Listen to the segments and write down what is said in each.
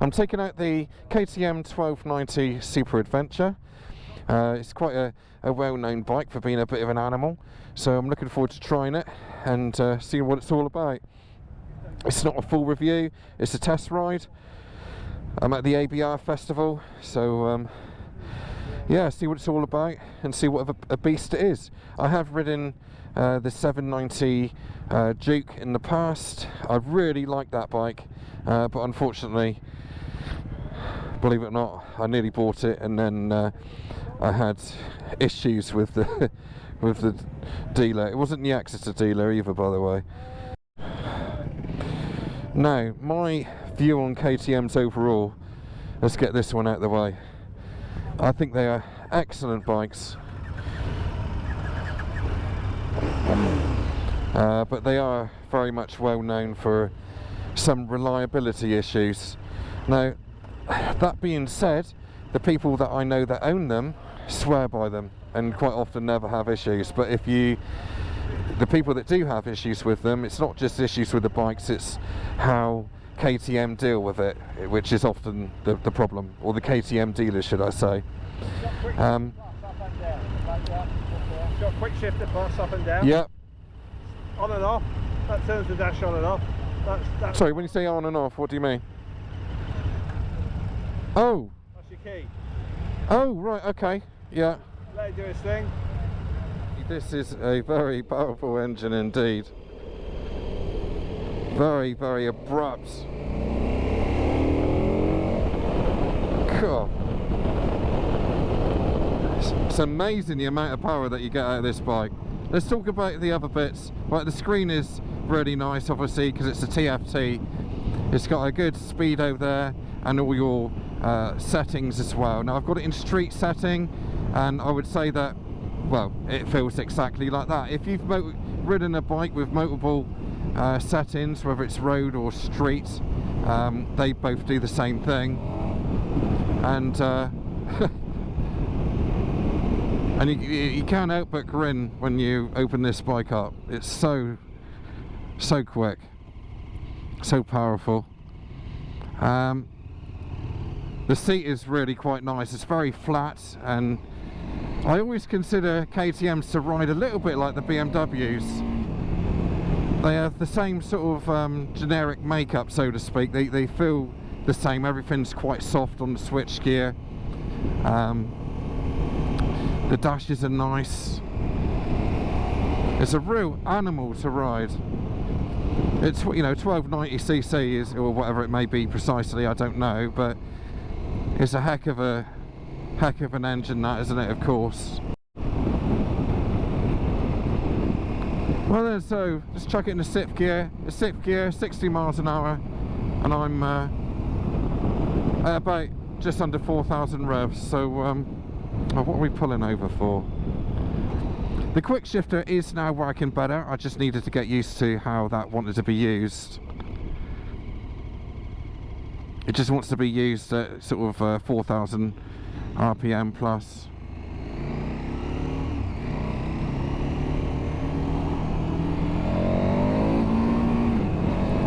I'm taking out the KTM 1290 Super Adventure. It's quite a well-known bike for being a bit of an animal, so I'm looking forward to trying it and seeing what it's all about. It's not a full review, it's a test ride. I'm at the ABR festival, so yeah, see what it's all about and see what a beast it is. I have ridden the 790 Duke in the past. I really like that bike, but unfortunately, believe it or not, I nearly bought it and then I had issues with the with the dealer. It wasn't the Exeter dealer either, by the way. Now, my view on KTM's overall, let's get this one out of the way. I think they are excellent bikes, but they are very much well known for some reliability issues. Now, that being said, the people that I know that own them swear by them and quite often never have issues. But the people that do have issues with them, it's not just issues with the bikes, it's how KTM deal with it, which is often the problem, or the KTM dealers, should I say. Got quick shifter plus up and down. Yep. On and off. That turns the dash on and off. That's Sorry, when you say on and off, what do you mean? Oh. That's your key. Oh, right, okay. Yeah. Let it do its thing. This is a very powerful engine indeed. Very, very abrupt. God. It's amazing the amount of power that you get out of this bike. Let's talk about the other bits. Right, the screen is really nice, obviously, because it's a TFT. It's got a good speedo there and all your settings as well. Now, I've got it in street setting, and I would say that, well, it feels exactly like that. If you've ridden a bike with multiple settings, whether it's road or street, they both do the same thing, and and you can't help but grin when you open this bike up. It's so quick, so powerful. The seat is really quite nice. It's very flat, and I always consider KTMs to ride a little bit like the BMWs. They have the same sort of generic makeup, so to speak. They feel the same. Everything's quite soft on the switchgear. The dashes are nice. It's a real animal to ride. It's, you know, 1290cc is, or whatever it may be precisely, I don't know, but it's a heck of an engine, that, isn't it? Of course. Well then, so just chuck it in the sixth gear. The sixth gear, 60 miles an hour, and I'm at about just under 4,000 revs. So what are we pulling over for? The quick shifter is now working better. I just needed to get used to how that wanted to be used. It just wants to be used at sort of 4,000 RPM plus.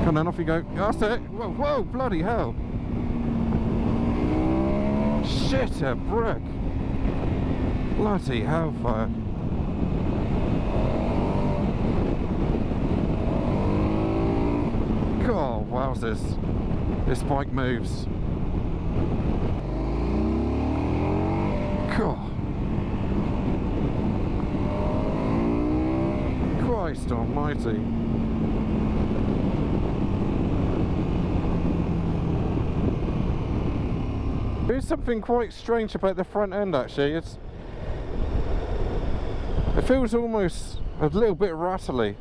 Come on, off you go. That's it. Whoa, whoa, bloody hell. Shit, a brick. Bloody hellfire. God, wowzers. This bike moves. God. Christ almighty. There's something quite strange about the front end, actually. It feels almost a little bit rattly.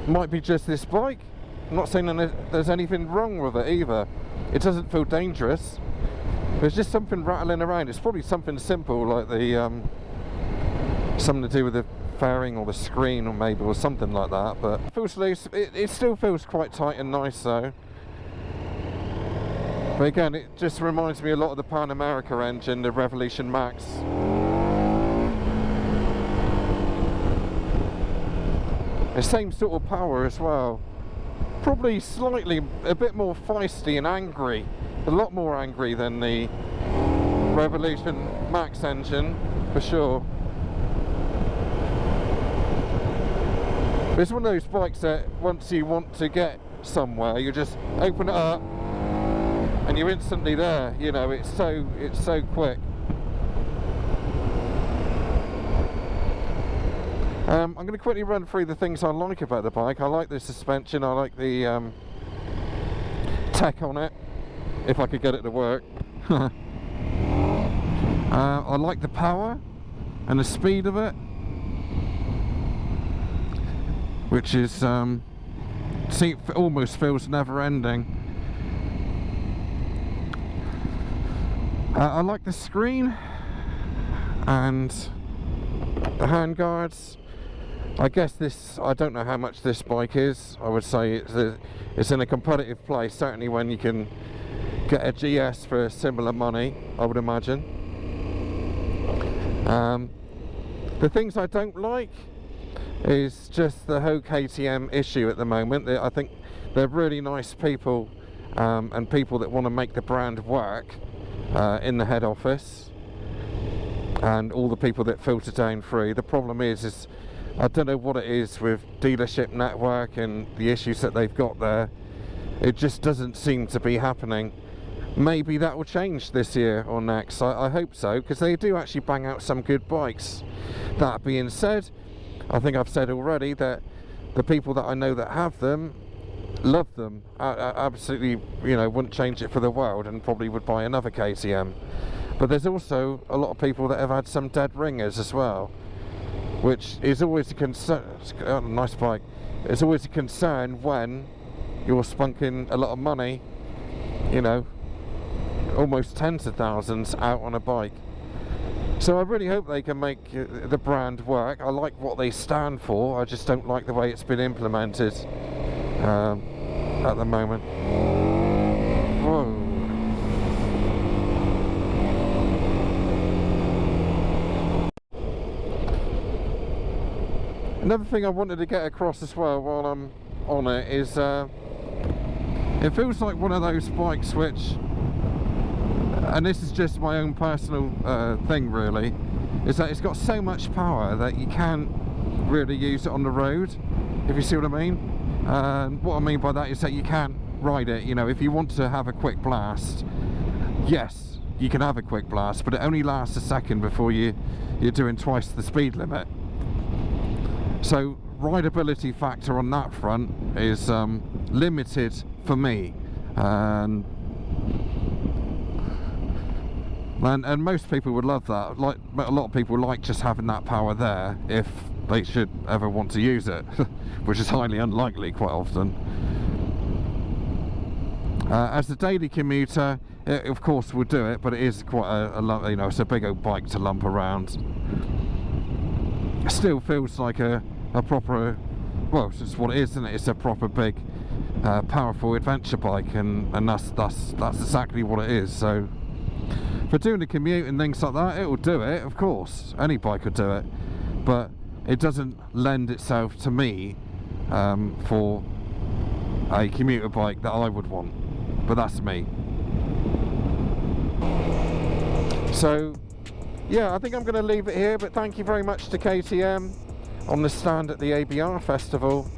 Might be just this bike. I'm not saying that there's anything wrong with it either. It doesn't feel dangerous. There's just something rattling around. It's probably something simple, like the something to do with the fairing or the screen, or maybe, or something like that. But it feels loose. It still feels quite tight and nice though. But again, it just reminds me a lot of the Pan America engine, the Revolution Max. The same sort of power as well. Probably slightly a bit more feisty and angry a lot more angry than the Revolution Max engine, for sure. But it's one of those bikes that once you want to get somewhere, you just open it up and you're instantly there. You know, it's so quick. I'm going to quickly run through the things I like about the bike. I like the suspension, I like the tech on it, if I could get it to work. I like the power and the speed of it, which is almost feels never ending. I like the screen and the handguards. I guess I don't know how much this bike is. I would say it's in a competitive place, certainly when you can get a GS for similar money, I would imagine. The things I don't like is just the whole KTM issue at the moment. I think they're really nice people, and people that want to make the brand work in the head office, and all the people that filter down through. The problem is I don't know what it is with dealership network and the issues that they've got there. It just doesn't seem to be happening. Maybe that will change this year or next. I hope so, because they do actually bang out some good bikes. That being said, I think I've said already that the people that I know that have them love them. Absolutely, you know, wouldn't change it for the world, and probably would buy another KTM. But there's also a lot of people that have had some dead ringers as well, which is always a concern. Oh, nice bike. It's always a concern when you're spunking a lot of money, you know, almost tens of thousands out on a bike. So I really hope they can make the brand work. I like what they stand for, I just don't like the way it's been implemented at the moment. Whoa. Another thing I wanted to get across as well while I'm on it is it feels like one of those bikes which, and this is just my own personal thing really, is that it's got so much power that you can't really use it on the road, if you see what I mean. What I mean by that is that you can't ride it, you know, if you want to have a quick blast, yes, you can have a quick blast, but it only lasts a second before you're doing twice the speed limit. So rideability factor on that front is limited for me, and most people would love that. Like, a lot of people like just having that power there if they should ever want to use it, which is highly unlikely quite often. As a daily commuter, it of course would do it, but it is quite you know, it's a big old bike to lump around. It still feels like a proper, well, it's just what it is, isn't it? It's a proper big, powerful adventure bike, and that's exactly what it is. So for doing the commute and things like that, it will do it, of course. Any bike would do it, but it doesn't lend itself to me for a commuter bike that I would want. But that's me. So yeah, I think I'm going to leave it here, but thank you very much to KTM on the stand at the ABR festival.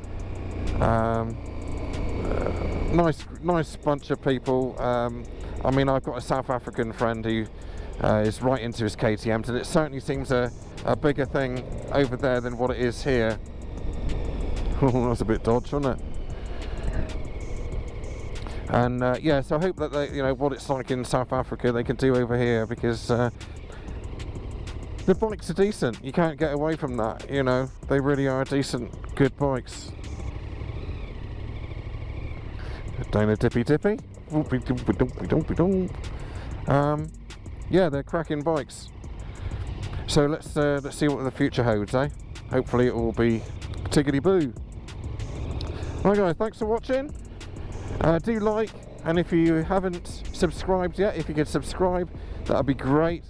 Nice bunch of people. I mean, I've got a South African friend who is right into his KTMs, and it certainly seems a bigger thing over there than what it is here. Oh, that's a bit dodgy, wasn't it? And yeah, so I hope that they, you know, what it's like in South Africa they can do over here, because the bikes are decent. You can't get away from that, you know. They really are decent, good bikes. Down a dippy. Yeah, they're cracking bikes. So let's see what the future holds, eh? Hopefully it will be tickety boo. Right guys, thanks for watching. Do like, and if you haven't subscribed yet, if you could subscribe, that would be great.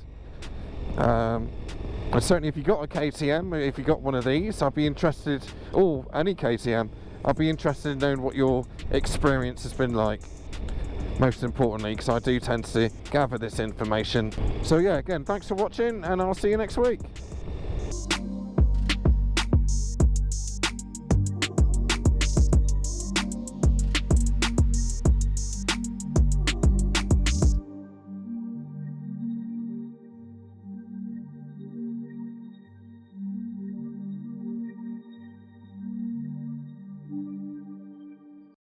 And certainly if you got a KTM, if you got one of these, I'd be interested, or any KTM, I'd be interested in knowing what your experience has been like. most importantly, because I do tend to gather this information. So yeah, again, thanks for watching, and I'll see you next week.